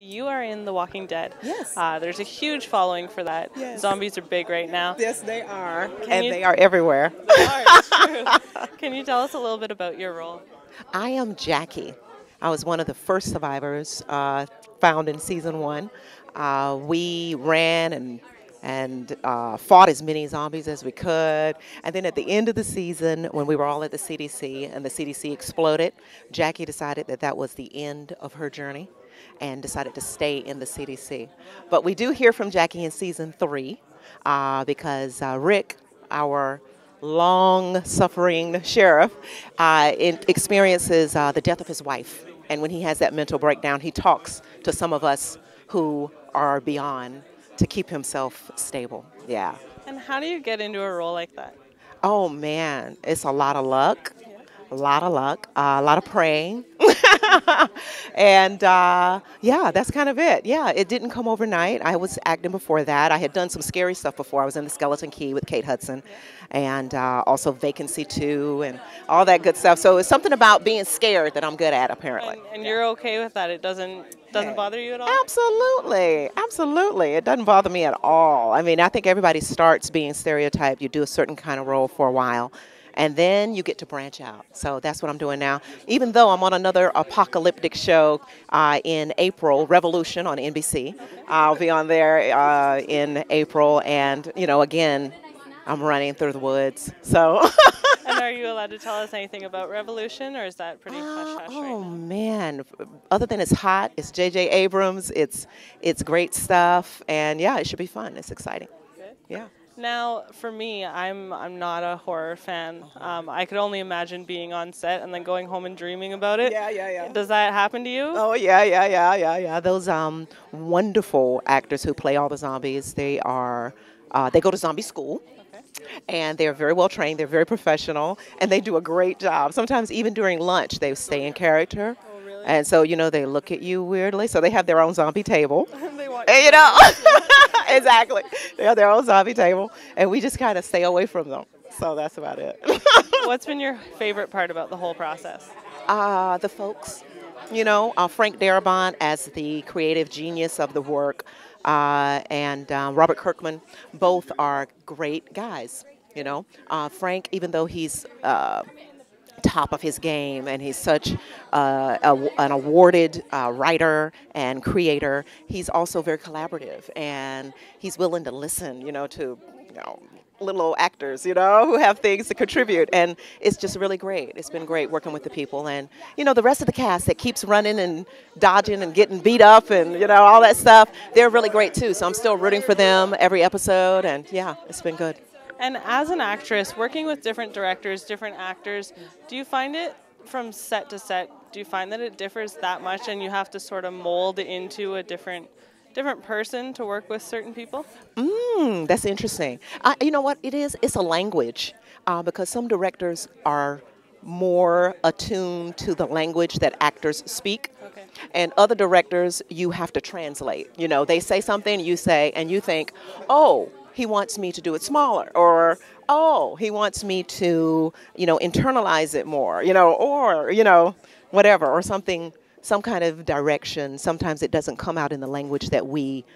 You are in The Walking Dead. Yes. There's a huge following for that. Yes. Zombies are big right now. Yes, they are. They are everywhere. They are, it's true. Can you tell us a little bit about your role? I am Jackie. I was one of the first survivors found in season 1. We ran and fought as many zombies as we could. And then at the end of the season, when we were all at the CDC and the CDC exploded, Jackie decided that that was the end of her journey and decided to stay in the CDC. But we do hear from Jackie in season 3 because Rick, our long-suffering sheriff, experiences the death of his wife. And when he has that mental breakdown, he talks to some of us who are beyond to keep himself stable. Yeah. And how do you get into a role like that? Oh, man, it's a lot of luck. A lot of luck, a lot of praying. And yeah, that's kind of it. Yeah, it didn't come overnight. I was acting before that. I had done some scary stuff before. I was in The Skeleton Key with Kate Hudson, and also Vacancy 2 and all that good stuff. So it's something about being scared that I'm good at, apparently. And you're okay with that? It doesn't bother you at all? Absolutely. Absolutely. It doesn't bother me at all. I mean, I think everybody starts being stereotyped. You do a certain kind of role for a while, and then you get to branch out. So that's what I'm doing now. Even though I'm on another apocalyptic show in April, Revolution on NBC. I'll be on there in April, and, you know, again, I'm running through the woods. So. And are you allowed to tell us anything about Revolution, or is that pretty hush-hush right now? Man, other than it's hot, it's J.J. Abrams, it's great stuff, and yeah, it should be fun. It's exciting. Good. Yeah. Now, for me, I'm not a horror fan. I could only imagine being on set and then going home and dreaming about it. Yeah. Does that happen to you? Oh, yeah. Those wonderful actors who play all the zombies, they go to zombie school. And they're very well trained, they're very professional, and they do a great job. Sometimes even during lunch, they stay in character. Oh, really? And so, you know, they look at you weirdly. So they have their own zombie table. They want And, you know, exactly. They have their own zombie table, and we just kind of stay away from them. So that's about it. What's been your favorite part about the whole process? The folks, you know, Frank Darabont as the creative genius of the work, and Robert Kirkman, both are great guys, you know. Frank, even though he's top of his game and he's such an awarded writer and creator, he's also very collaborative, and he's willing to listen, you know, to, you know, little old actors, you know, who have things to contribute, and it's just really great. It's been great working with the people, and, you know, the rest of the cast that keeps running and dodging and getting beat up and, you know, all that stuff, they're really great too, so I'm still rooting for them every episode, and yeah, it's been good. And as an actress, working with different directors, different actors, do you find it from set to set, do you find that it differs that much and you have to sort of mold into a different person to work with certain people? That's interesting. You know what it is? It's a language, because some directors are more attuned to the language that actors speak. Okay. And other directors, you have to translate. You know, they say something, you say, and you think, oh, he wants me to do it smaller, or, oh, he wants me to, you know, internalize it more, you know, or, you know, whatever, or something, some kind of direction. Sometimes it doesn't come out in the language that we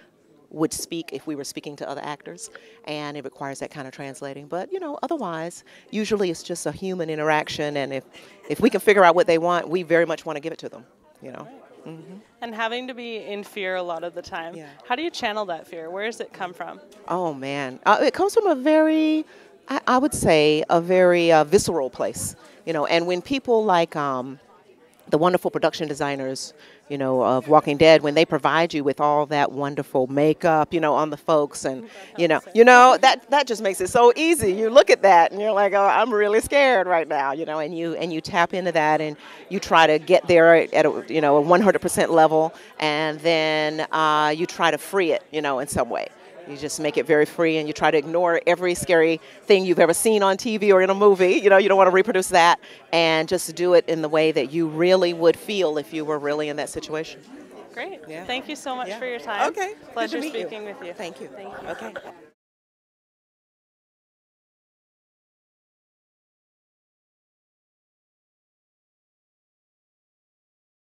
would speak if we were speaking to other actors, and it requires that kind of translating. But, you know, otherwise, usually it's just a human interaction, and if we can figure out what they want, we very much want to give it to them, you know. And having to be in fear a lot of the time, Yeah. how do you channel that fear? Where does it come from? Oh, man. It comes from a very, I would say, a very visceral place, you know. And when people like the wonderful production designers, you know, of Walking Dead, when they provide you with all that wonderful makeup, you know, on the folks, and you know that just makes it so easy. You look at that and you're like, oh, I'm really scared right now, you know, and you tap into that and you try to get there at a, you know, a 100% level, and then you try to free it, you know, in some way. You just make it very free, and you try to ignore every scary thing you've ever seen on TV or in a movie. You know, you don't want to reproduce that, and just do it in the way that you really would feel if you were really in that situation. Great. Yeah. Thank you so much for your time. Okay. Pleasure Good to meet you. speaking with you. Thank you. Thank you. Okay.